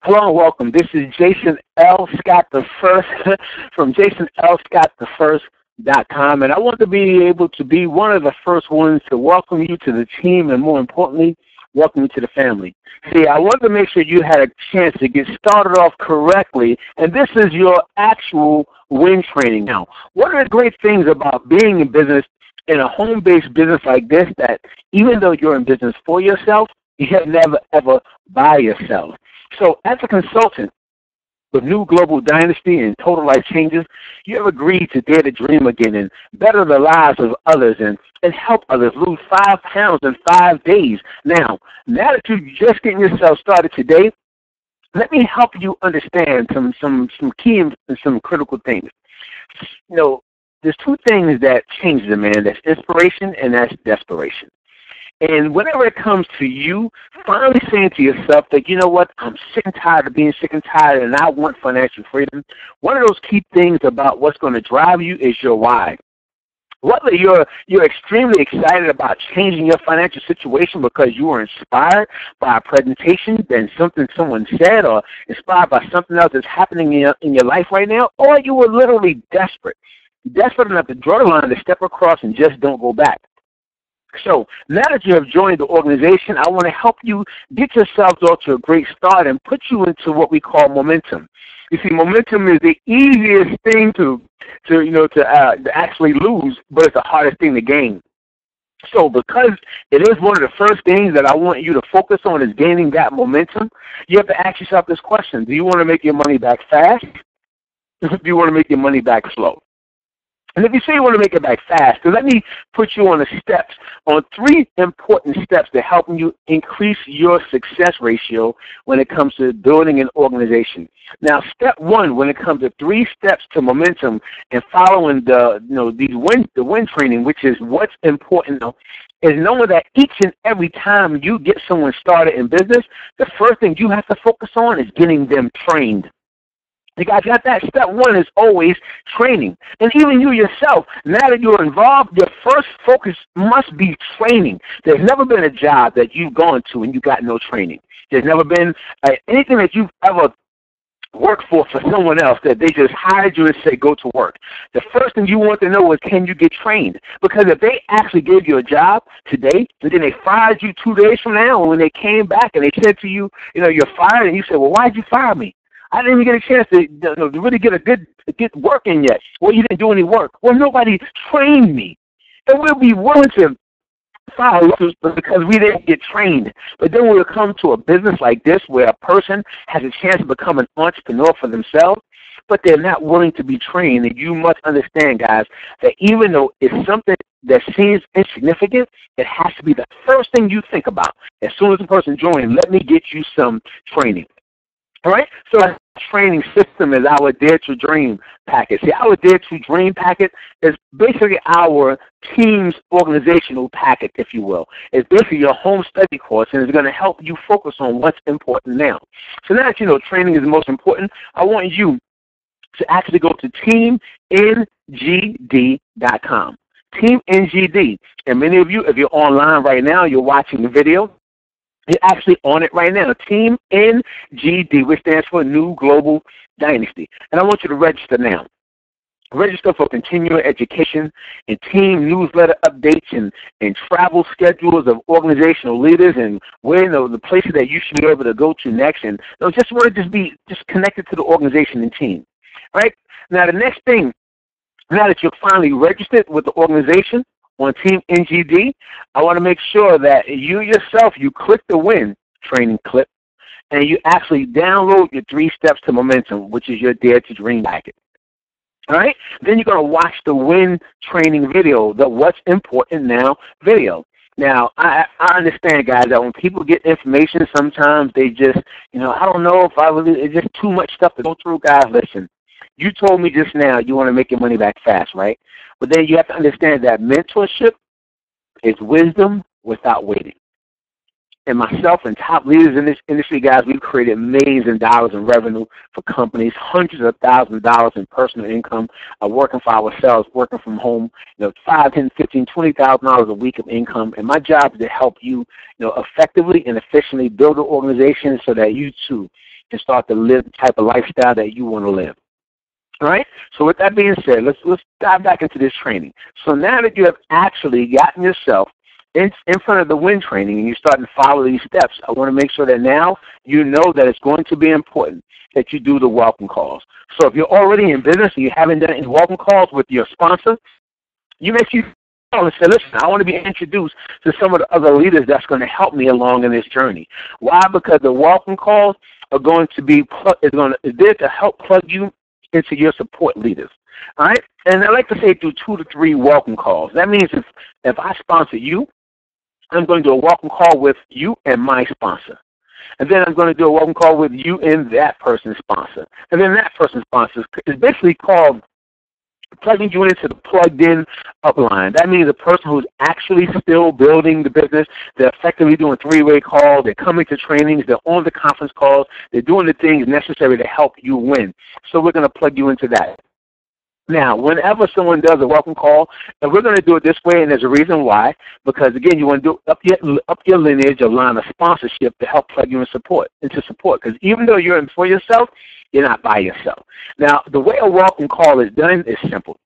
Hello and welcome. This is Jason L. Scott the First from JasonLScottTheFirst.com, and I want to be able to be one of the first ones to welcome you to the team, and more importantly, welcome you to the family. See, I wanted to make sure you had a chance to get started off correctly, and this is your actual win training. Now, one of the great things about being in business, in a home-based business like this, that even though you're in business for yourself, you have never, ever by yourself. So as a consultant with New Global Dynasty and Total Life Changes, you have agreed to dare to dream again and better the lives of others and help others lose 5 pounds in 5 days. Now that you're just getting yourself started today, let me help you understand some key and some critical things. You know, there's 2 things that change a man. That's inspiration and that's desperation. And whenever it comes to you finally saying to yourself that, you know what, I'm sick and tired of being sick and tired and I want financial freedom, one of those key things about what's going to drive you is your why. Whether you're extremely excited about changing your financial situation because you were inspired by a presentation, then something someone said, or inspired by something else that's happening in your life right now, or you were literally desperate enough to draw the line to step across and just don't go back. So now that you have joined the organization, I want to help you get yourselves off to a great start and put you into what we call momentum. You see, momentum is the easiest thing to actually lose, but it's the hardest thing to gain. So because it is one of the first things that I want you to focus on is gaining that momentum, you have to ask yourself this question: do you want to make your money back fast, or do you want to make your money back slow? And if you say you want to make it back fast, then let me put you on 3 important steps to help you increase your success ratio when it comes to building an organization. Now, step 1, when it comes to 3 steps to momentum and following the win training, which is what's important now, is knowing that each and every time you get someone started in business, the first thing you have to focus on is getting them trained. You guys got that? Step 1 is always training. And even you yourself, now that you're involved, your first focus must be training. There's never been a job that you've gone to and you got no training. There's never been anything that you've ever worked for someone else that they just hired you and say, go to work. The first thing you want to know is, can you get trained? Because if they actually gave you a job today, and then they fired you 2 days from now, and when they came back and they said to you, you're fired, and you said, well, why'd you fire me? I didn't even get a chance to really get a good work in yet. Well, you didn't do any work. Well, nobody trained me. And we'll be willing to file lawsuits because we didn't get trained. But then we'll come to a business like this where a person has a chance to become an entrepreneur for themselves, but they're not willing to be trained. And you must understand, guys, that even though it's something that seems insignificant, it has to be the first thing you think about. As soon as the person joins, let me get you some training. All right, so our training system is our Dare to Dream packet. See, our Dare to Dream packet is basically our team's organizational packet, if you will. It's basically your home study course, and it's going to help you focus on what's important now. So now that you know training is the most important, I want you to actually go to teamngd.com. TeamNGD. And many of you, if you're online right now, you're watching the video, you're actually on it right now. Team NGD, which stands for New Global Dynasty. And I want you to register now. Register for continuing education and team newsletter updates and travel schedules of organizational leaders and where the places that you should be able to go to next. And just want to be connected to the organization and team. Right? Now, the next thing, now that you're finally registered with the organization, on Team NGD, I want to make sure that you yourself, you click the win training clip, and you actually download your 3 steps to momentum, which is your Dare to Dream packet. All right? Then you're going to watch the win training video, the What's Important Now video. Now, I understand, guys, that when people get information, sometimes they just, I don't know if it's just too much stuff to go through. Guys, listen. You told me just now you want to make your money back fast, right? But then you have to understand that mentorship is wisdom without waiting. And myself and top leaders in this industry, guys, we've created millions of dollars in revenue for companies, hundreds of thousands of dollars in personal income, working for ourselves, working from home, $5, $10, $15, $20,000 a week of income. And my job is to help you, effectively and efficiently build an organization so that you too and start to live the type of lifestyle that you want to live. All right? So with that being said, let's dive back into this training. So now that you have actually gotten yourself in front of the win training and you're starting to follow these steps, I want to make sure that now you know that it's going to be important that you do the welcome calls. So if you're already in business and you haven't done any welcome calls with your sponsor, you make sure you call and say, listen, I want to be introduced to some of the other leaders that's going to help me along in this journey. Why? Because the welcome calls are going to be there to help plug you into your support leaders. All right? And I like to say do 2 to 3 welcome calls. That means if I sponsor you, I'm going to do a welcome call with you and my sponsor. And then I'm going to do a welcome call with you and that person's sponsor. And then that person's sponsor is basically called plugging you into the plugged-in upline. That means a person who's actually still building the business. They're effectively doing 3-way calls. They're coming to trainings. They're on the conference calls. They're doing the things necessary to help you win. So we're going to plug you into that. Now, whenever someone does a welcome call, and we're going to do it this way, and there's a reason why, because, again, you want to do up your lineage, a line of sponsorship to help plug you into support. Because even though you're in for yourself, you're not by yourself. Now, the way a welcome call is done is simple.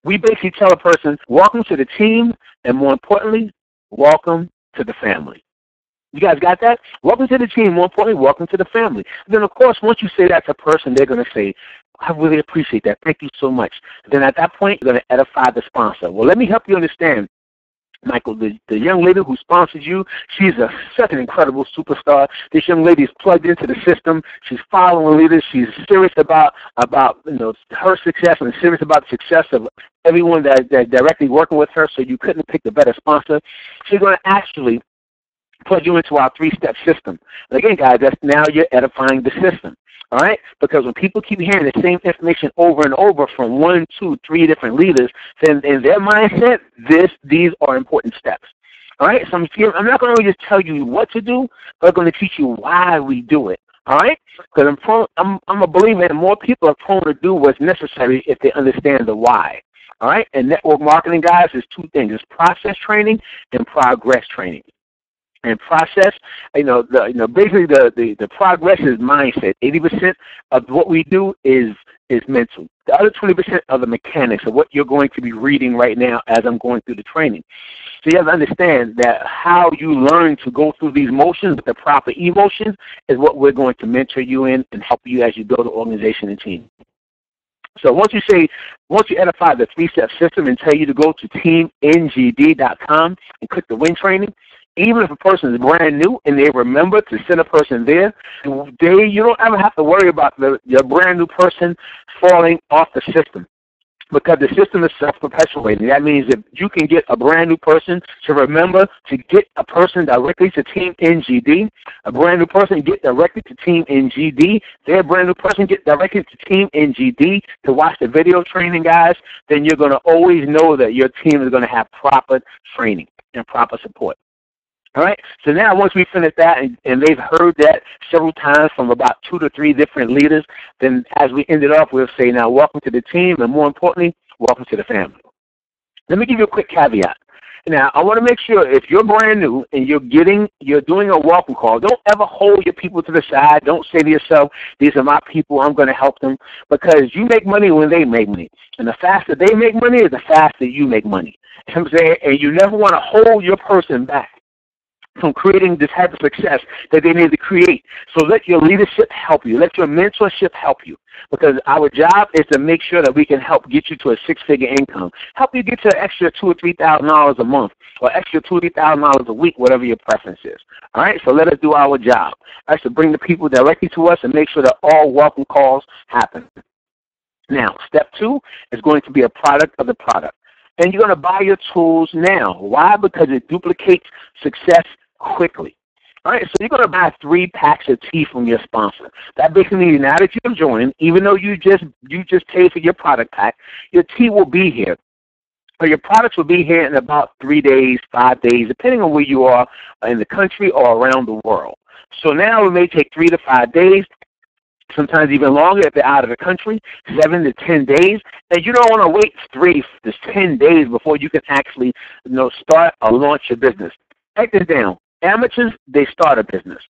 We basically tell a person, welcome to the team, and more importantly, welcome to the family. You guys got that? Welcome to the team. More importantly, welcome to the family. Then, of course, once you say that to a person, they're going to say, I really appreciate that. Thank you so much. Then at that point, you're going to edify the sponsor. Well, let me help you understand, Michael. The young lady who sponsors you, she's such an incredible superstar. This young lady is plugged into the system. She's following leaders. She's serious about her success and serious about the success of everyone that's directly working with her, so you couldn't have picked a better sponsor. She's going to actually plug you into our 3-step system. And again, guys, that's now you're edifying the system. All right? Because when people keep hearing the same information over and over from 1, 2, 3 different leaders, then in their mindset, these are important steps. All right? So I'm not going to just tell you what to do, but I'm going to teach you why we do it. All right? Because I'm a believer that more people are prone to do what's necessary if they understand the why. All right? And network marketing, guys, is 2 things. It's process training and progress training. And process, basically the progress is mindset. 80% of what we do is mental. The other 20% are the mechanics of what you're going to be reading right now as I'm going through the training. So you have to understand that how you learn to go through these motions with the proper emotions is what we're going to mentor you in and help you as you build an organization and team. So once you edify the 3-step system and tell you to go to teamngd.com and click the win training, even if a person is brand new and they remember to send a person there, you don't ever have to worry about your brand new person falling off the system, because the system is self-perpetuating. That means if you can get a brand new person to remember to get a person directly to Team NGD, a brand new person get directly to Team NGD, their brand new person get directly to Team NGD to watch the video training, guys, then you're going to always know that your team is going to have proper training and proper support. All right, so now once we finish that and they've heard that several times from about 2 to 3 different leaders, then as we end it off, we'll say, now welcome to the team, and more importantly, welcome to the family. Let me give you a quick caveat. Now, I want to make sure if you're brand new and you're doing a welcome call, don't ever hold your people to the side. Don't say to yourself, these are my people, I'm going to help them, because you make money when they make money. And the faster they make money is the faster you make money. You know what I'm saying? And you never want to hold your person back from creating the type of success that they need to create. So let your leadership help you. Let your mentorship help you. Because our job is to make sure that we can help get you to a 6-figure income. Help you get to an extra $2,000 or $3,000 a month, or extra $2,000 or $3,000 a week, whatever your preference is. All right? So let us do our job. That's to bring the people directly to us and make sure that all welcome calls happen. Now, step 2 is going to be a product of the product. And you're going to buy your tools now. Why? Because it duplicates success quickly. All right, so you're going to buy 3 packs of tea from your sponsor. That basically means now that you've joined, even though you just paid for your product pack, your tea will be here. Or your products will be here in about 3 days, 5 days, depending on where you are in the country or around the world. So now it may take 3 to 5 days, sometimes even longer if they're out of the country, 7 to 10 days. And you don't want to wait 3 to 10 days before you can actually start or launch your business. Write this down. Amateurs, they start a business.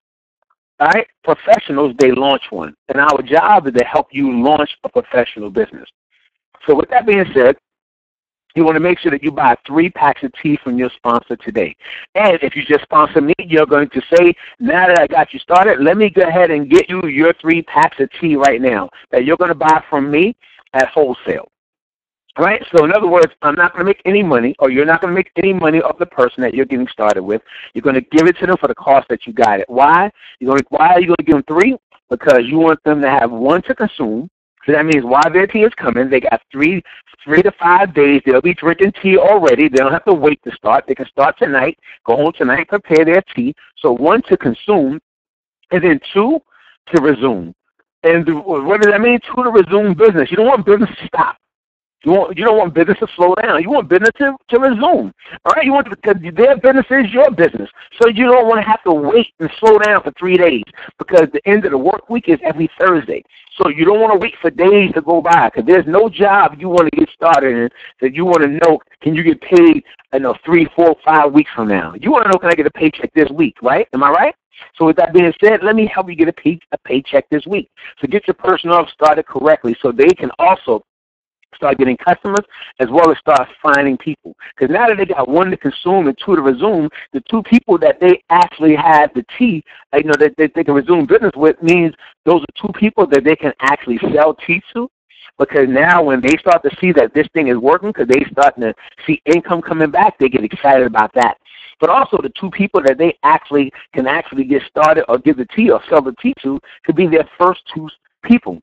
All right? Professionals, they launch one. And our job is to help you launch a professional business. So with that being said, you want to make sure that you buy 3 packs of tea from your sponsor today. And if you just sponsor me, you're going to say, now that I got you started, let me go ahead and get you your 3 packs of tea right now that you're going to buy from me at wholesale. All right? So in other words, I'm not going to make any money, or you're not going to make any money of the person that you're getting started with. You're going to give it to them for the cost that you got it. Why? Why are you going to give them 3? Because you want them to have 1 to consume. So that means while their tea is coming, they got 3 to 5 days. They'll be drinking tea already. They don't have to wait to start. They can start tonight, go home tonight, prepare their tea. So 1 to consume, and then 2 to resume. And what does that mean? 2 to resume business. You don't want business to stop. You don't want business to slow down. You want business to resume. All right? You want because their business is your business. So you don't want to have to wait and slow down for 3 days because the end of the work week is every Thursday. So you don't want to wait for days to go by because there's no job you want to get started in that you want to know, can you get paid 3, 4, 5 weeks from now? You want to know, can I get a paycheck this week, right? Am I right? So with that being said, let me help you get a paycheck this week. So get your personnel started correctly so they can also start getting customers as well as start finding people. Because now that they got 1 to consume and 2 to resume, the 2 people that they actually have the tea, that they can resume business with means those are 2 people that they can actually sell tea to. Because now when they start to see that this thing is working, because they starting to see income coming back, they get excited about that. But also the 2 people that they can get started or give the tea or sell the tea to could be their first 2 people.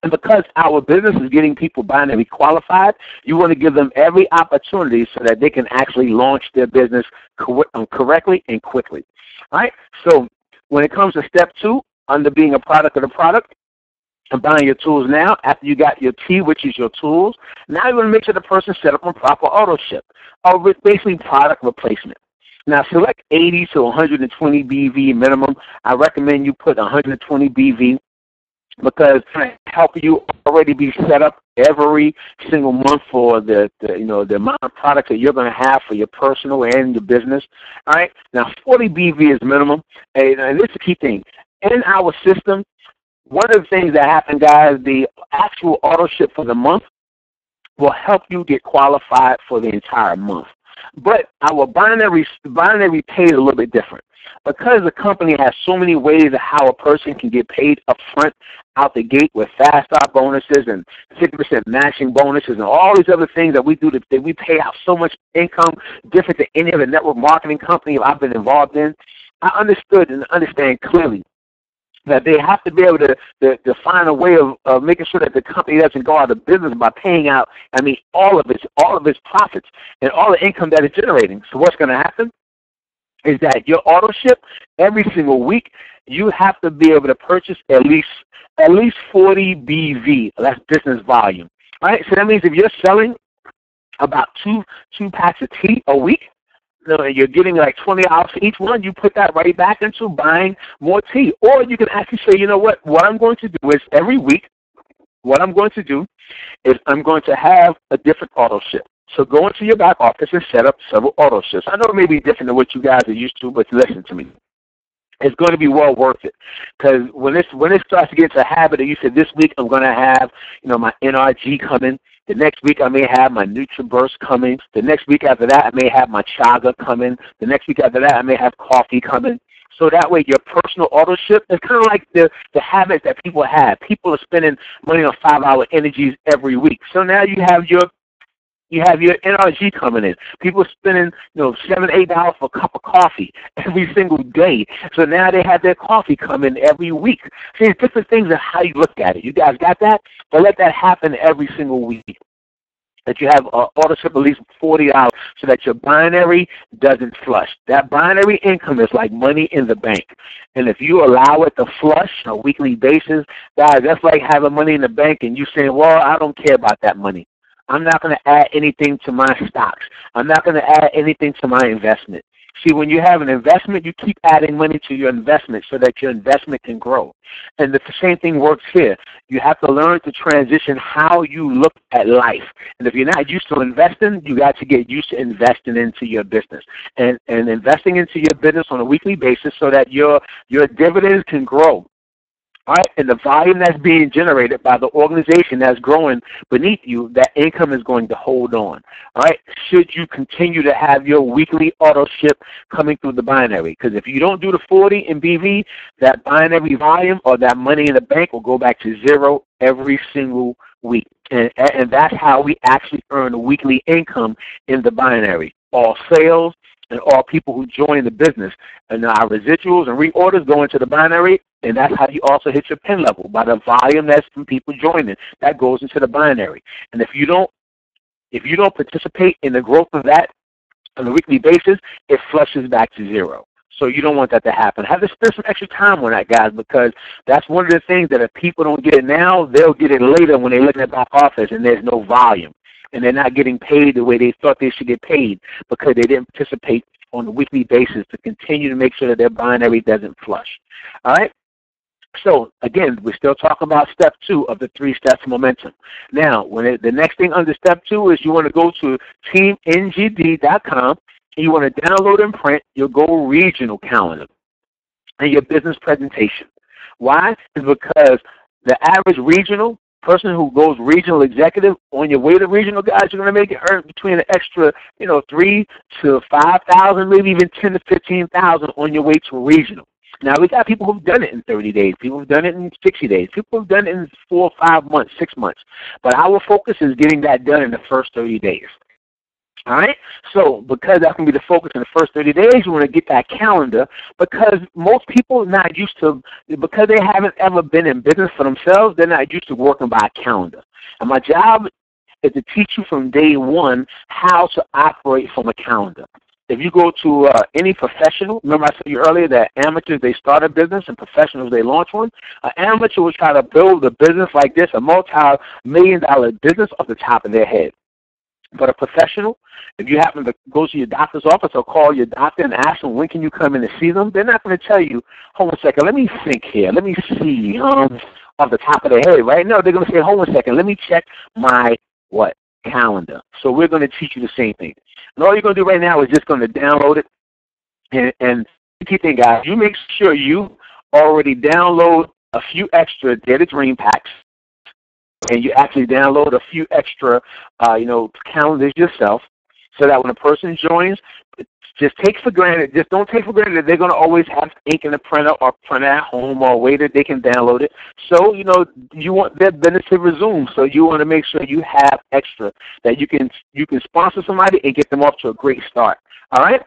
And because our business is getting people binary qualified, you want to give them every opportunity so that they can actually launch their business correctly and quickly. All right? So when it comes to step 2, under being a product of the product, and buying your tools now, after you got your tea, which is your tools, now you want to make sure the person set up on proper auto ship, or basically product replacement. Now select 80 to 120 BV minimum. I recommend you put 120 BV because it's going to help you already be set up every single month for the amount of products that you're going to have for your personal and your business. All right. Now 40 BV is minimum, and this is the key thing in our system. One of the things that happen, guys, the actual auto ship for the month will help you get qualified for the entire month. But our binary pay is a little bit different. Because the company has so many ways of how a person can get paid up front out the gate with fast start bonuses and 50% matching bonuses and all these other things that we do that we pay out so much income different than any other network marketing company I've been involved in, I understood and understand clearly that they have to be able to find a way of making sure that the company doesn't go out of business by paying out, all of its profits and all the income that it's generating. So what's going to happen is that your auto ship every single week, you have to be able to purchase at least 40 BV. That's business volume. All right, so that means if you're selling about two packs of tea a week, you're getting like $20 for each one, you put that right back into buying more tea. Or you can actually say, you know what I'm going to do is every week, what I'm going to do is I'm going to have a different auto ship. So go into your back office and set up several auto ships. I know it may be different than what you guys are used to, but listen to me. It's going to be well worth it, because when it starts to get into a habit, you said this week I'm going to have my NRG coming. The next week I may have my NutriBurst coming. The next week after that I may have my Chaga coming. The next week after that I may have coffee coming. So that way your personal auto ship is kind of like the habits that people have. People are spending money on 5-hour energies every week. So now you have your NRG coming in. People are spending, $7, $8 for a cup of coffee every single day. So now they have their coffee come in every week. See, it's different things of how you look at it. You guys got that? But let that happen every single week. That you have auto ship at least $40 so that your binary doesn't flush. That binary income is like money in the bank. And if you allow it to flush on a weekly basis, guys, that's like having money in the bank and you saying, well, I don't care about that money. I'm not going to add anything to my stocks. I'm not going to add anything to my investment. See, when you have an investment, you keep adding money to your investment so that your investment can grow. And the same thing works here. You have to learn to transition how you look at life. And if you're not used to investing, you got to get used to investing into your business and investing into your business on a weekly basis so that your dividends can grow. All right, and the volume that's being generated by the organization that's growing beneath you, that income is going to hold on. All right, should you continue to have your weekly auto ship coming through the binary? Because if you don't do the 40 in BV, that binary volume or that money in the bank will go back to zero every single week. And that's how we actually earn a weekly income in the binary. All sales and all people who join the business. And our residuals and reorders go into the binary, and that's how you also hit your pin level, by the volume that's from people joining. That goes into the binary. And if you don't participate in the growth of that on a weekly basis, it flushes back to zero. So you don't want that to happen. Have to spend some extra time on that, guys, because that's one of the things that if people don't get it now, they'll get it later when they look at back office and there's no volume. And they're not getting paid the way they thought they should get paid because they didn't participate on a weekly basis to continue to make sure that their binary doesn't flush. All right? So, again, we're still talking about step 2 of the 3 steps of momentum. Now, the next thing under step 2 is you want to go to teamngd.com and you want to download and print your Go Regional calendar and your business presentation. Why? It's because the average regional person who goes regional executive, on your way to regional, guys, you're going to make it earn between an extra, $3,000 to $5,000, maybe even $10,000 to $15,000 on your way to regional. Now, we got people who've done it in 30 days. People who've done it in 60 days. People who've done it in 4, 5 months, 6 months. But our focus is getting that done in the first 30 days. All right? So because that can be the focus in the first 30 days, you want to get that calendar because most people are not used to, because they haven't ever been in business for themselves, they're not used to working by a calendar. And my job is to teach you from day one how to operate from a calendar. If you go to any professional, remember I said to you earlier that amateurs, they start a business and professionals, they launch one. An amateur will try to build a business like this, a multi-million-dollar business off the top of their head. But a professional, if you happen to go to your doctor's office or call your doctor and ask them when can you come in to see them, they're not going to tell you, hold on a second, let me think here, let me see off the top of their head, right? No, they're going to say, hold on a second, let me check my calendar. So we're going to teach you the same thing. And all you're going to do right now is just going to download it. And the key thing, guys, you make sure you already download a few extra Data Dream packs. And you actually download a few extra, calendars yourself, so that when a person joins, just don't take for granted that they're going to always have ink in the printer or printer at home or a way that they can download it. So, you want their business to resume. So you want to make sure you have extra that you can sponsor somebody and get them off to a great start. All right?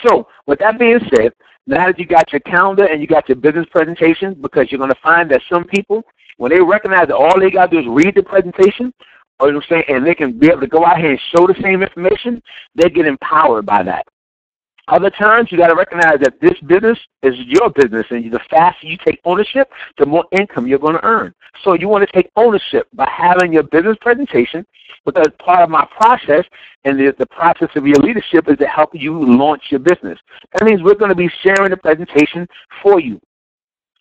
So with that being said, now that you got your calendar and you got your business presentation, because you're going to find that some people, when they recognize that all they got to do is read the presentation, and they can be able to go out here and show the same information, they get empowered by that. Other times, you got to recognize that this business is your business, and the faster you take ownership, the more income you're going to earn. So you want to take ownership by having your business presentation, because part of my process and the process of your leadership is to help you launch your business. That means we're going to be sharing the presentation for you.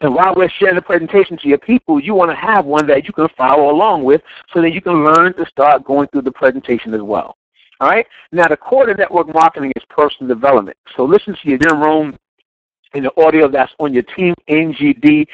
And while we're sharing the presentation to your people, you want to have one that you can follow along with so that you can learn to start going through the presentation as well. All right? Now, the core to network marketing is personal development. So listen to your Jim Rome in the audio that's on your teamngd.com.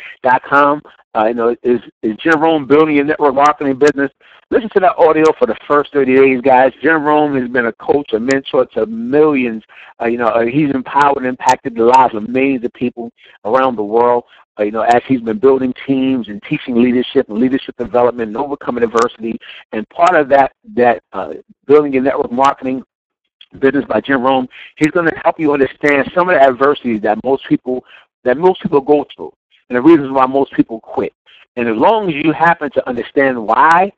Is Jim Rome building your network marketing business? Listen to that audio for the first 30 days, guys. Jim Rome has been a coach, a mentor to millions. He's empowered and impacted the lives of millions of people around the world. As he's been building teams and teaching leadership and leadership development and overcoming adversity. And part of that building your network marketing business by Jim Rome, he's going to help you understand some of the adversities that most people go through and the reasons why most people quit. And as long as you happen to understand why,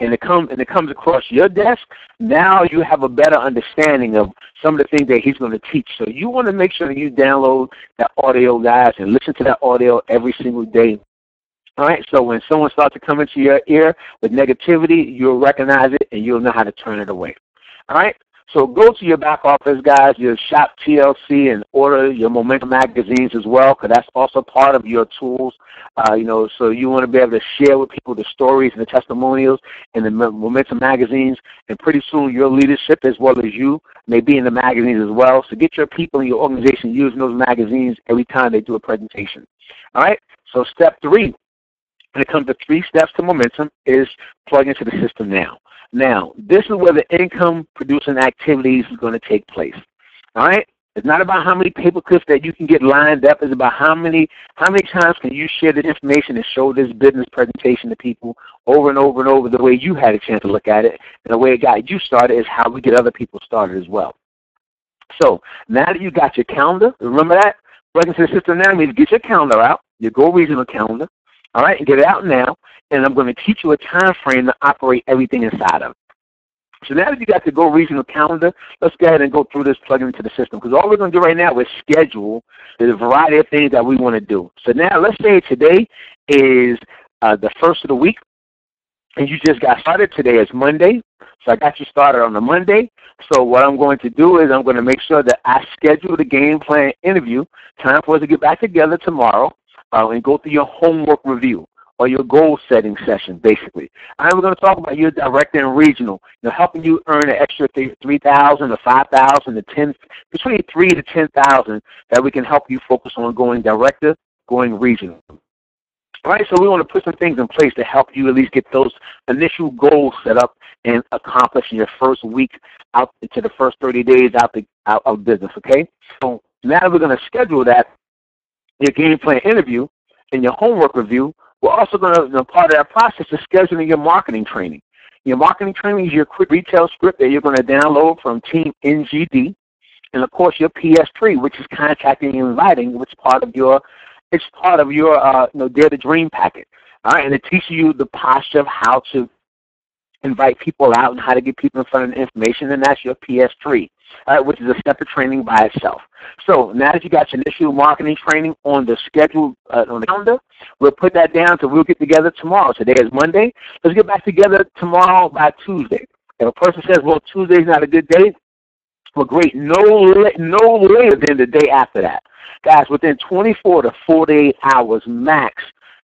and it comes across your desk, now you have a better understanding of some of the things that he's going to teach. So you want to make sure that you download that audio, guys, and listen to that audio every single day. All right, so when someone starts to come into your ear with negativity, you'll recognize it and you'll know how to turn it away. All right, So go to your back office, guys, your shop TLC, and order your Momentum magazines as well, because that's also part of your tools. So you want to be able to share with people the stories and the testimonials in the Momentum magazines, and pretty soon your leadership as well as you may be in the magazines as well. So get your people in your organization using those magazines every time they do a presentation. All right? So step 3, when it comes to 3 steps to momentum, is plug into the system now. Now, this is where the income-producing activities is going to take place. All right? It's not about how many paper clips that you can get lined up. It's about how many times can you share this information and show this business presentation to people over and over and over the way you had a chance to look at it. And the way it got you started is how we get other people started as well. So now that you got your calendar, remember that? Plug into the system now means get your calendar out, your Go Regional calendar, all right, and get it out now. And I'm going to teach you a time frame to operate everything inside of. So now that you got the Go Regional calendar, let's go ahead and go through this plug-in into the system. Because all we're going to do right now is schedule the variety of things that we want to do. So now let's say today is the first of the week, and you just got started. Today is Monday. So I got you started on the Monday. So what I'm going to do is I'm going to make sure that I schedule the game plan interview, time for us to get back together tomorrow and go through your homework review, or your goal setting session, basically. And we're going to talk about your director and regional, helping you earn an extra $3,000 to $5,000 to 10, between $3,000 to $10,000 that we can help you focus on going director, going regional. All right, so we want to put some things in place to help you at least get those initial goals set up and accomplish in your first week out into the first 30 days out of business, okay? So now that we're going to schedule that, your game plan interview and your homework review, we're also going to, part of that process is scheduling your marketing training. Your marketing training is your quick retail script that you're going to download from Team NGD, and of course your PS3, which is contacting and inviting, which is part of your Dare to Dream packet. All right, and it teaches you the posture of how to invite people out and how to get people in front of the information, and that's your PS3, which is a separate training by itself. So now that you got your initial marketing training on the schedule, on the calendar, we'll put that down, so we'll get together tomorrow. Today is Monday. Let's get back together tomorrow by Tuesday. If a person says, well, Tuesday's not a good day, well, great. No later than the day after that. Guys, within 24 to 48 hours max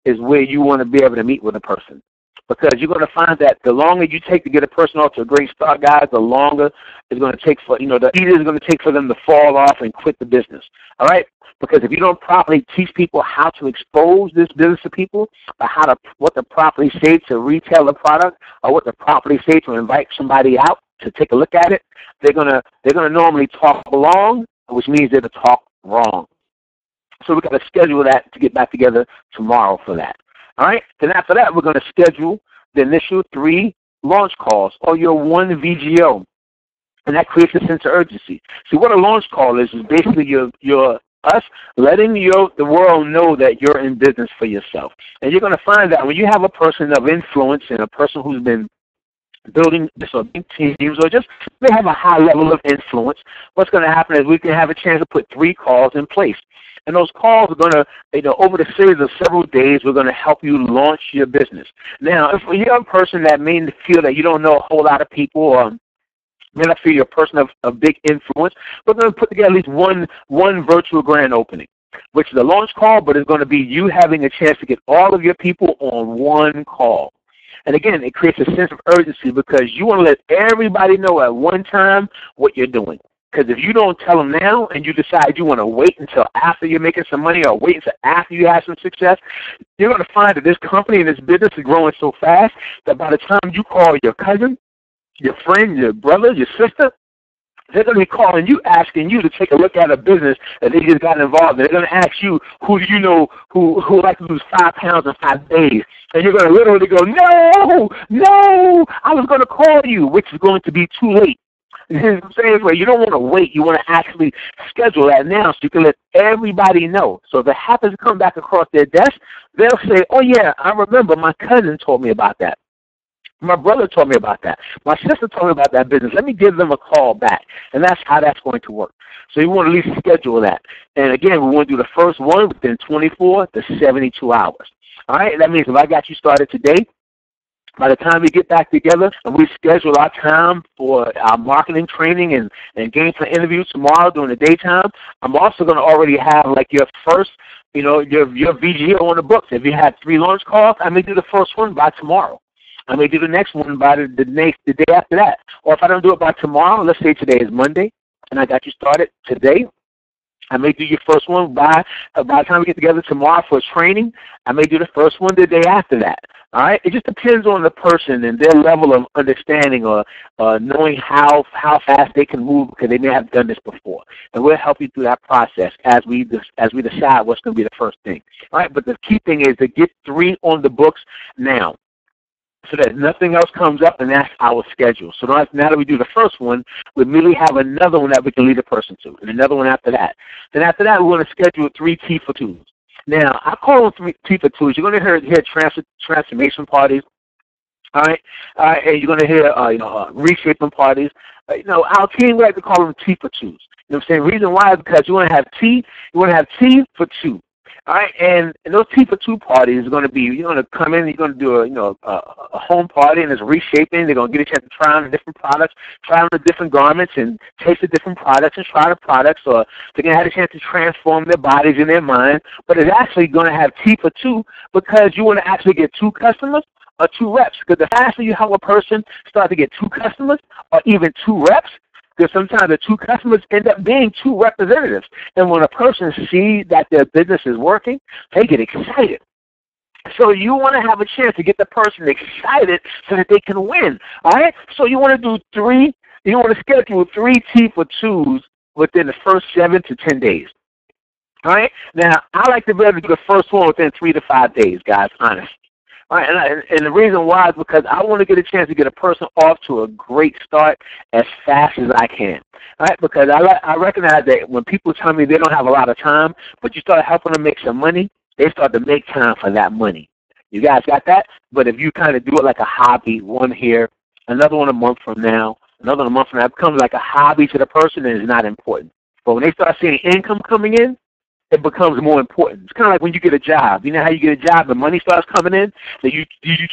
is where you want to be able to meet with a person. Because you're going to find that the longer you take to get a person off to a great start, guys, the longer it's going to take for, the easier it's going to take for them to fall off and quit the business. All right? Because if you don't properly teach people how to expose this business to people, or what to properly say to retail a product, or what to properly say to invite somebody out to take a look at it, they're gonna normally talk long, which means they're to talk wrong. So we've got to schedule that to get back together tomorrow for that. All right? Then after that, we're going to schedule the initial 3 launch calls, or your 1 VGO, and that creates a sense of urgency. See, what a launch call is basically us letting the world know that you're in business for yourself. And you're going to find that when you have a person of influence and a person who's been building this or big teams, or just they have a high level of influence, what's going to happen is we can have a chance to put 3 calls in place. And those calls are going to, over the series of several days, we're going to help you launch your business. Now, if you're a person that may feel that you don't know a whole lot of people, or may not feel you're a person of big influence, we're going to put together at least one virtual grand opening, which is a launch call, but it's going to be you having a chance to get all of your people on one call. And again, it creates a sense of urgency because you want to let everybody know at one time what you're doing. Because if you don't tell them now and you decide you want to wait until after you're making some money or wait until after you have some success, you're going to find that this company and this business is growing so fast that by the time you call your cousin, your friend, your brother, your sister, they're going to be calling you, asking you to take a look at a business that they just got involved in. They're going to ask you, who do you know who would like to lose 5 pounds in 5 days? And you're going to literally go, no, I was going to call you, which is going to be too late. You know what I'm saying? Where you don't want to wait. You want to actually schedule that now so you can let everybody know. So if it happens to come back across their desk, they'll say, oh, yeah, I remember my cousin told me about that. My brother told me about that. My sister told me about that business. Let me give them a call back. And that's how that's going to work. So you want to at least schedule that. And, again, we want to do the first one within 24 to 72 hours. All right? That means if I got you started today, By the time we get back together and we schedule our time for our marketing training and game plan interviews tomorrow during the daytime, I'm also going to already have like your first, your VGO on the books. If you had 3 launch calls, I may do the first one by tomorrow. I may do the next one by the day after that. Or if I don't do it by tomorrow, let's say today is Monday, and I got you started today, I may do your first one by the time we get together tomorrow for training. I may do the first one the day after that. All right? It just depends on the person and their level of understanding or knowing how fast they can move, because they may have done this before. And we'll help you through that process as we decide what's going to be the first thing. All right? But the key thing is to get 3 on the books now, so that nothing else comes up, and that's our schedule. So now that we do the first one, we immediately have another one that we can lead a person to, and another one after that. Then after that, we're going to schedule 3 T for 2s. Now, I call them 3 T for 2s. You're going to hear transformation parties, all right? And you're going to hear reshaping parties. Our team, we like to call them T for 2s. You know what I'm saying? The reason why is because you want to have T for 2. All right, and those T for 2 parties are going to be, you're going to come in, you're going to do a home party, and it's reshaping. They're going to get a chance to try on the different products, try on the different garments, and taste the different products and try the products, or they're going to have a chance to transform their bodies and their minds. But it's actually going to have T for 2 because you want to actually get 2 customers or 2 reps. Because the faster you help a person start to get 2 customers or even 2 reps, because sometimes the 2 customers end up being 2 representatives. And when a person sees that their business is working, they get excited. So you want to have a chance to get the person excited so that they can win. All right? So you want to do you want to schedule 3 T for 2s within the first 7 to 10 days. All right? Now, I like to be able to do the first one within 3 to 5 days, guys, honest. All right, and the reason why is because I want to get a chance to get a person off to a great start as fast as I can. All right, because I recognize that when people tell me they don't have a lot of time, but you start helping them make some money, they start to make time for that money. You guys got that? But if you kind of do it like a hobby, one here, another one a month from now, another one a month from now, it becomes like a hobby to the person and it's not important. But when they start seeing income coming in, it becomes more important. It's kind of like when you get a job. You know how you get a job, the money starts coming in, that you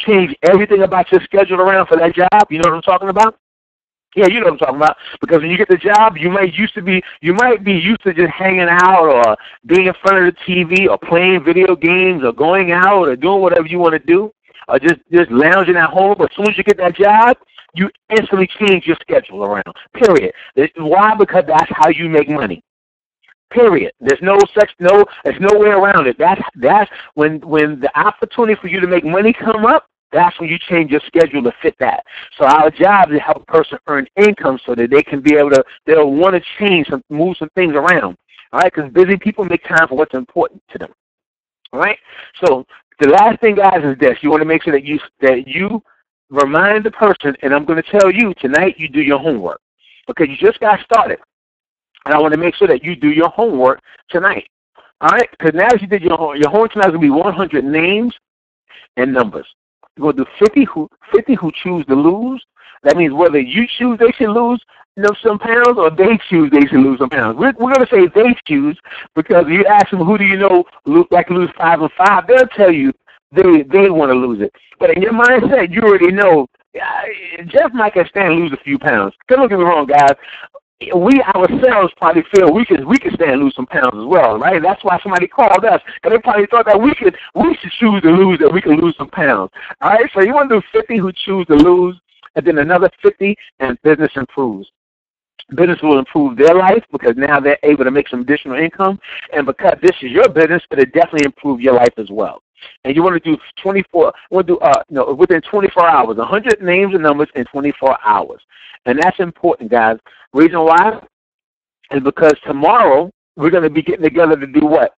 change everything about your schedule around for that job. You know what I'm talking about? Yeah, you know what I'm talking about. Because when you get the job, you might be used to just hanging out or being in front of the TV or playing video games or going out or doing whatever you want to do or just lounging at home. But as soon as you get that job, you instantly change your schedule around. Period. Why? Because that's how you make money. Period. There's no way around it. That's when the opportunity for you to make money come up, that's when you change your schedule to fit that. So our job is to help a person earn income so that they'll want to move some things around. All right, because busy people make time for what's important to them. All right. So the last thing, guys, is this: you want to make sure that you remind the person, and I'm going to tell you tonight, you do your homework because you just got started. And I want to make sure that you do your homework tonight. All right? Because now as you did your homework tonight, is going to be 100 names and numbers. You're going to do 50 who choose to lose. That means whether you choose they should lose some pounds or they choose they should lose some pounds. We're going to say they choose because you ask them who do you know like to lose 5 and 5, they'll tell you they want to lose it. But in your mindset, you already know Jeff might can stand to lose a few pounds. Don't get me wrong, guys. We ourselves probably feel we could stand to lose some pounds as well, right? That's why somebody called us, because they probably thought that we should choose to lose, that we can lose some pounds. All right, so you want to do 50 who choose to lose, and then another 50, and business improves. Business will improve their life because now they're able to make some additional income, and because this is your business, it'll definitely improve your life as well. And you want to do within 24 hours, 100 names and numbers in 24 hours. And that's important, guys. Reason why is because tomorrow we're going to be getting together to do what?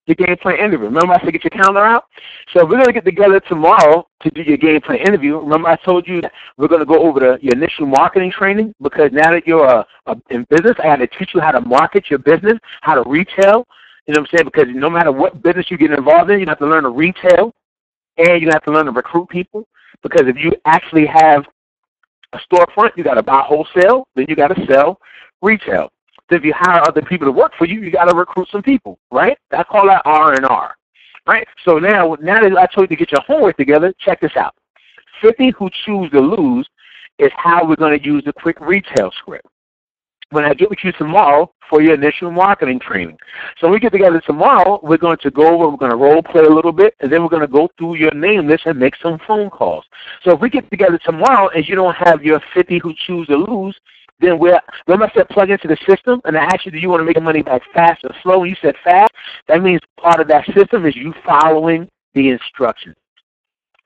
Your game plan interview. Remember I said get your calendar out? So we're going to get together tomorrow to do your game plan interview. Remember I told you that we're going to go over your initial marketing training because now that you're in business, I had to teach you how to market your business, how to retail. You know what I'm saying? Because no matter what business you get involved in, you have to learn to retail and you have to learn to recruit people. Because if you actually have a storefront, you got to buy wholesale, then you got to sell retail. So if you hire other people to work for you, you got to recruit some people, right? I call that R&R, right? So now that I told you to get your homework together, check this out. 50 who choose to lose is how we're going to use the quick retail script when I get with you tomorrow for your initial marketing training. So when we get together tomorrow, we're going to go over, we're going to role play a little bit, and then we're going to go through your name list and make some phone calls. So if we get together tomorrow and you don't have your 50 who choose to lose, then remember I said plug into the system, and I asked you, do you want to make money back fast or slow? And you said fast. That means part of that system is you following the instructions.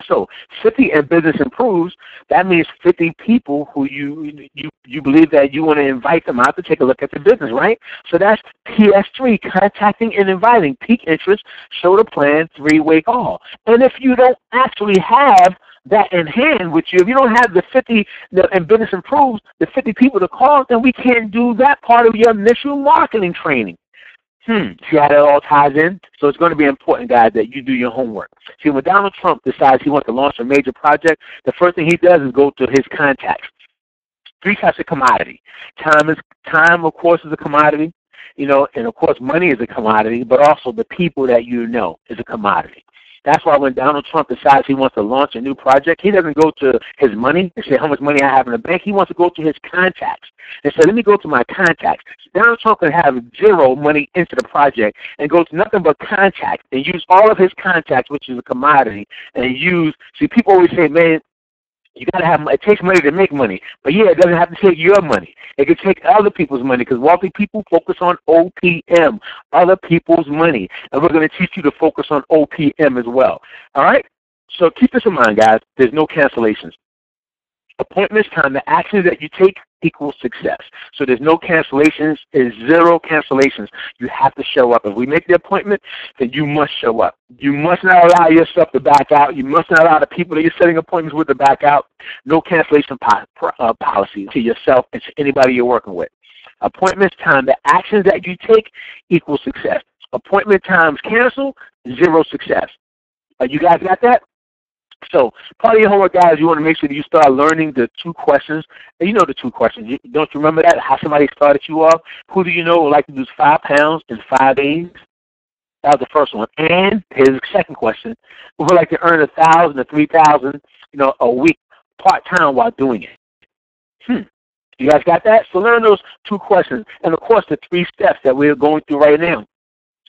So 50 and business improves, that means 50 people who you believe that you want to invite them out to take a look at the business, right? So that's PS3, contacting and inviting, peak interest, show the plan, three-way call. And if you don't actually have that in hand with you, if you don't have the 50 and business improves, the 50 people to call, then we can't do that part of your initial marketing training. See how that all ties in? So it's going to be important, guys, that you do your homework. See, when Donald Trump decides he wants to launch a major project, the first thing he does is go to his contacts. Three types of commodity. Time, of course, is a commodity, and of course, money is a commodity, but also the people that you know is a commodity. That's why when Donald Trump decides he wants to launch a new project, he doesn't go to his money and say how much money I have in the bank. He wants to go to his contacts and say, let me go to my contacts. So Donald Trump can have zero money into the project and go to nothing but contacts and use all of his contacts, which is a commodity, and see, people always say, man, you got to have, it takes money to make money. But yeah, it doesn't have to take your money. It can take other people's money because wealthy people focus on OPM, other people's money. And we're going to teach you to focus on OPM as well. All right? So keep this in mind, guys. There's no cancellations. Appointments time, the actions that you take equals success. So there's no cancellations, there's zero cancellations. You have to show up. If we make the appointment, then you must show up. You must not allow yourself to back out. You must not allow the people that you're setting appointments with to back out. No cancellation policy to yourself and to anybody you're working with. Appointments time, the actions that you take equals success. Appointment times cancel, zero success. You guys got that? So part of your homework, guys, you want to make sure that you start learning the two questions. And you know the two questions. Don't you remember that? How somebody started you off? Who do you know would like to lose 5 pounds in 5 days? That was the first one. And here's the second question. Who would like to earn 1,000 to 3,000, a week part-time while doing it? You guys got that? So learn those two questions. And, of course, the 3 steps that we're going through right now.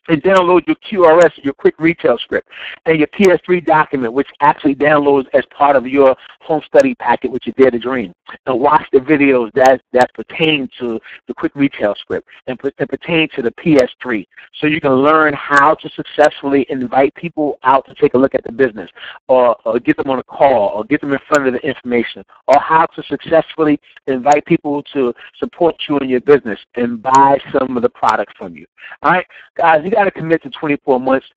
And download your QRS, your quick retail script, and your PS3 document, which actually downloads as part of your home study packet, which is Dare to Dream. And watch the videos that pertain to the quick retail script and pertain to the PS3, so you can learn how to successfully invite people out to take a look at the business, or get them on a call, or get them in front of the information, or how to successfully invite people to support you in your business and buy some of the products from you. All right, guys, you got to commit to 24 months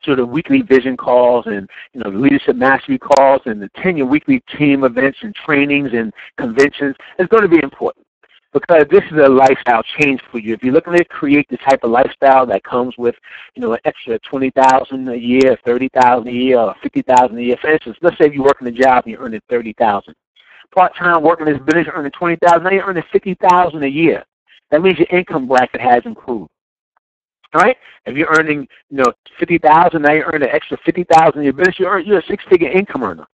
to the weekly vision calls and the leadership mastery calls and the 10-year weekly team events and trainings and conventions. It's going to be important because this is a lifestyle change for you. If you're looking to create the type of lifestyle that comes with an extra $20,000 a year, $30,000 a year, or $50,000 a year. For instance, let's say you're working a job and you're earning $30,000. Part-time working in this business, you're earning $20,000. Now you're earning $50,000 a year. That means your income bracket has improved. All right? If you're earning, $50,000, now you're earning an extra $50,000 in your business, you're a 6-figure income earner.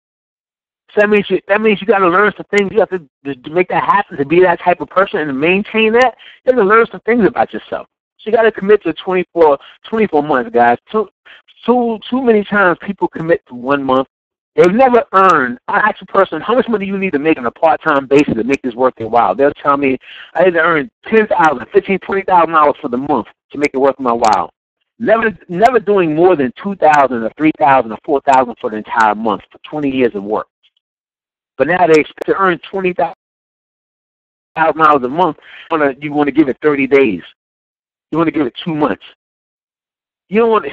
So that means you got to learn some things. You have to make that happen, to be that type of person and to maintain that. You have to learn some things about yourself. So you got to commit to 24 months, guys. Too many times people commit to 1 month. They've never earned. I ask a person, how much money do you need to make on a part-time basis to make this worth their while? They'll tell me, I need to earn $10,000, $15,000, $20,000 for the month to make it worth my while. Never doing more than $2,000 or $3,000 or $4,000 for the entire month for 20 years of work. But now they expect to earn $20,000 a month. You want to give it 30 days. You want to give it 2 months. You don't want.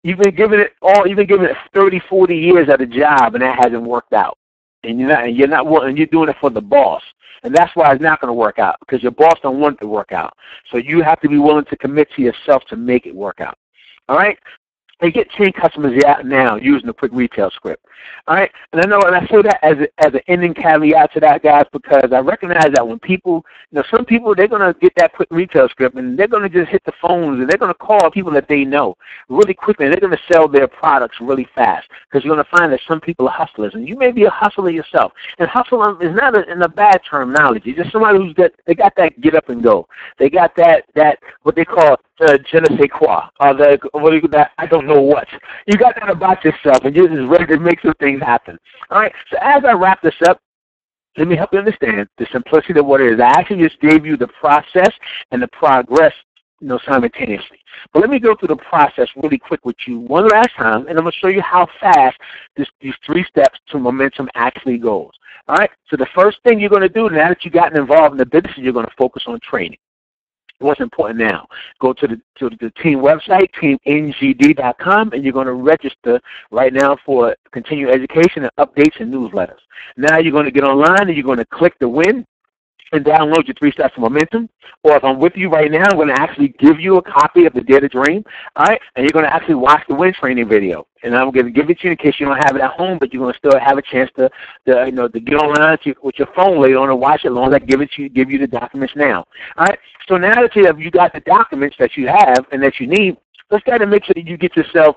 You've been giving it 30, 40 years at a job, and that hasn't worked out. And you're doing it for the boss, and that's why it's not going to work out, because your boss don't want it to work out. So you have to be willing to commit to yourself to make it work out. All right. and get 10 customers out now using the quick retail script. All right, and I know, and I say that as an ending caveat to that, guys, because I recognize that when people, some people, they're going to get that quick retail script and they're going to just hit the phones and they're going to call people that they know really quickly, and they're going to sell their products really fast, because you're going to find that some people are hustlers, and you may be a hustler yourself. And hustler is not in a bad terminology. Just somebody they got that get up and go. They got that what they call je ne sais quoi, or that I don't know what. You got that about yourself, and you're just ready to make some things happen. All right, so as I wrap this up, let me help you understand the simplicity of what it is. I actually just gave you the process and the progress, simultaneously. But let me go through the process really quick with you one last time, and I'm going to show you how fast these 3 steps to momentum actually goes. All right, so the first thing you're going to do now that you've gotten involved in the business, you're going to focus on training. What's important now? Go to the team website, teamngd.com, and you're going to register right now for continuing education and updates and newsletters. Now you're going to get online and you're going to click the win and download your 3 steps of momentum. Or if I'm with you right now, I'm going to actually give you a copy of the Dare to Dream, all right? And you're going to actually watch the win training video. And I'm going to give it to you in case you don't have it at home, but you're going to still have a chance to get online with your phone later on and watch it, as long as I give you the documents now. All right? So now that you got the documents that you have and that you need, let's try to make sure that you get yourself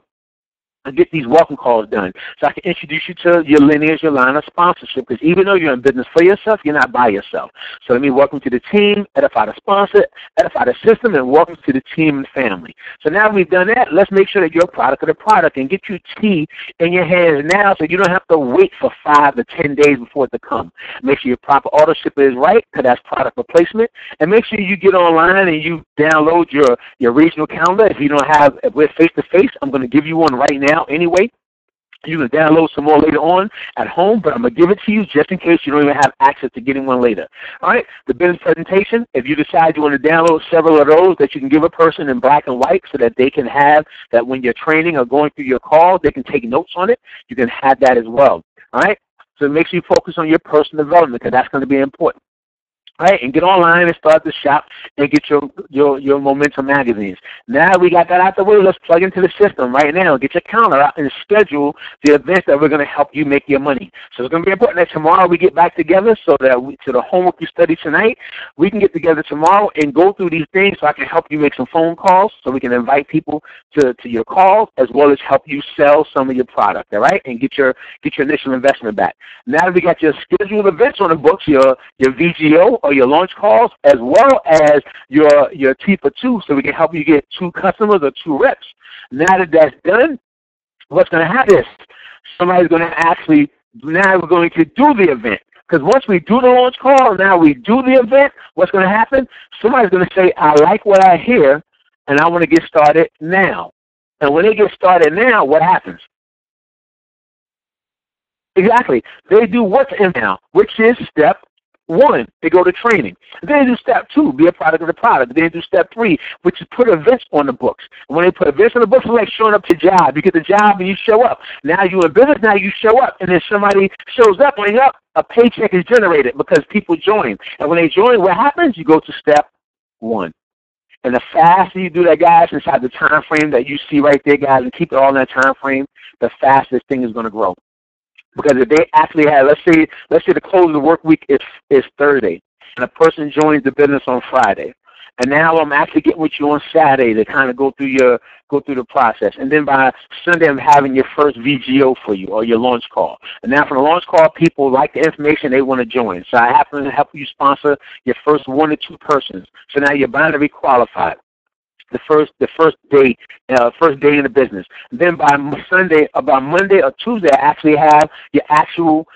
and get these welcome calls done, so I can introduce you to your lineage, your line of sponsorship, because even though you're in business for yourself, you're not by yourself. So let me welcome to the team, edify the sponsor, edify the system, and welcome to the team and family. So now we've done that, let's make sure that you're a product of the product and get your tea in your hands now, so you don't have to wait for 5 to 10 days before it to come. Make sure your proper auto shipper is right, because that's product replacement, and make sure you get online and you download your regional calendar. If we're face-to-face, I'm going to give you one right now anyway. You can download some more later on at home, but I'm going to give it to you just in case you don't even have access to getting one later. All right, the business presentation, if you decide you want to download several of those that you can give a person in black and white so that they can have that when you're training or going through your call, they can take notes on it, you can have that as well. All right, so it makes you focus on your personal development, because that's going to be important. All right, and get online and start to shop and get your Momentum magazines. Now we got that out the way, let's plug into the system right now. Get your calendar out and schedule the events that we're going to help you make your money. So it's going to be important that tomorrow we get back together, so that to the homework you study tonight, we can get together tomorrow and go through these things, so I can help you make some phone calls, so we can invite people to your calls, as well as help you sell some of your product, all right, and get your initial investment back. Now that we got your scheduled events on the books, your VGO, or your launch calls, as well as your T for 2, so we can help you get 2 customers or 2 reps. Now that that's done, what's going to happen is somebody's going to now we're going to do the event. Because once we do the launch call, now we do the event, what's going to happen? Somebody's going to say, I like what I hear, and I want to get started now. And when they get started now, what happens? Exactly. They do what's in now, which is step 1, they go to training. Then they do step 2, be a product of the product. Then they do step 3, which is put events on the books. And when they put events on the books, it's like showing up to your job. You get the job and you show up. Now you're in business, now you show up. And then somebody shows up, when you're up, a paycheck is generated because people join. And when they join, what happens? You go to step 1. And the faster you do that, guys, inside the time frame that you see right there, guys, and keep it all in that time frame, the faster this thing is going to grow. Because if they actually have, let's say the close of the work week is Thursday, and a person joins the business on Friday, and now I'm actually getting with you on Saturday to kind of go through the process, and then by Sunday I'm having your first VGO for you, or your launch call. And now for the launch call, people like the information, they want to join. So I happen to help you sponsor your first 1 or 2 persons. So now you're bound to be qualified. The first day in the business. Then by Monday or Tuesday, I actually have your actual,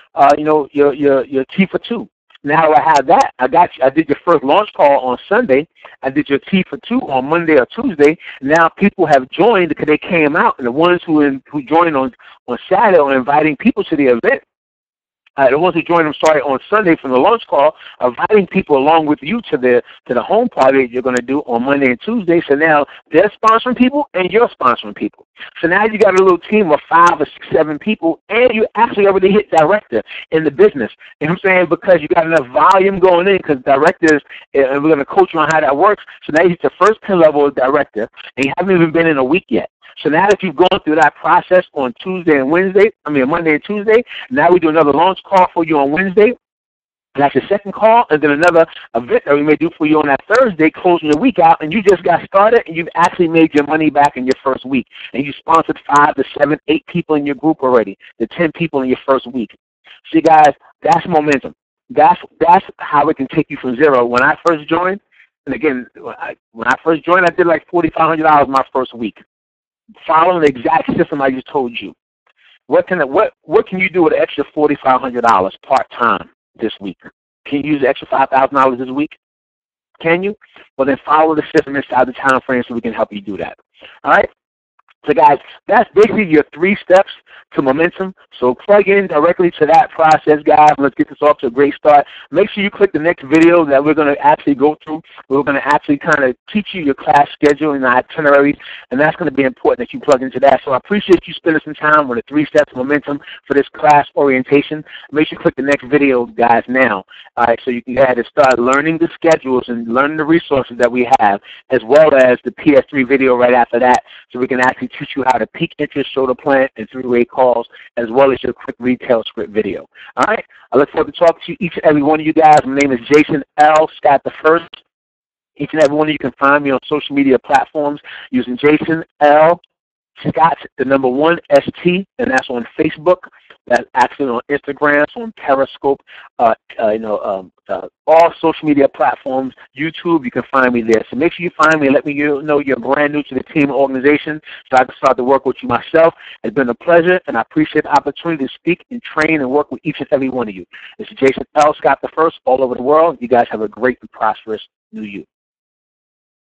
your T for 2. Now I have that. I did your first launch call on Sunday. I did your T for 2 on Monday or Tuesday. Now people have joined because they came out, and the ones who joined on Saturday are inviting people to the event. The ones who joined on Sunday from the launch call are inviting people along with you to the home party you're going to do on Monday and Tuesday. So now they're sponsoring people and you're sponsoring people. So now you got a little team of 5 or 6, 7 people, and you actually already hit director in the business. You know what I'm saying? Because you got enough volume going in, because directors, and we're going to coach you on how that works. So now you hit your first pin level of director, and you haven't even been in a week yet. So now that you've gone through that process on Monday and Tuesday, now we do another launch call for you on Wednesday. That's your second call, and then another event that we may do for you on that Thursday, closing the week out, and you just got started, and you've actually made your money back in your first week. And you sponsored 5 to 7, 8 people in your group already, the 10 people in your first week. See, guys, that's momentum. That's how it can take you from zero. When I first joined, and again, when I first joined, I did like $4,500 my first week, following the exact system I just told you. What can you do with an extra $4,500 part-time this week? Can you use the extra $5,000 this week? Can you? Well, then follow the system inside the time frame so we can help you do that. All right? So, guys, that's basically your 3 steps to momentum. So plug in directly to that process, guys. Let's get this off to a great start. Make sure you click the next video that we're going to actually go through. We're going to actually kind of teach you your class schedule and itineraries, and that's going to be important that you plug into that. So I appreciate you spending some time with the 3 steps to momentum for this class orientation. Make sure you click the next video, guys, now. All right, so you can go ahead and start learning the schedules and learning the resources that we have, as well as the PS3 video right after that, so we can actually teach you how to peak interest, shoulder plant, and 3-way calls, as well as your quick retail script video. All right? I look forward to talking to each and every one of you guys. My name is Jason L. Scott I. Each and every one of you can find me on social media platforms using Jason L. Scott, the number 1 ST, and that's on Facebook. That's actually on Instagram, so on Periscope, all social media platforms, YouTube, you can find me there. So make sure you find me and let me know you're brand new to the team organization so I can start to work with you myself. It's been a pleasure, and I appreciate the opportunity to speak and train and work with each and every one of you. This is Jason L. Scott I, all over the world. You guys have a great and prosperous new you.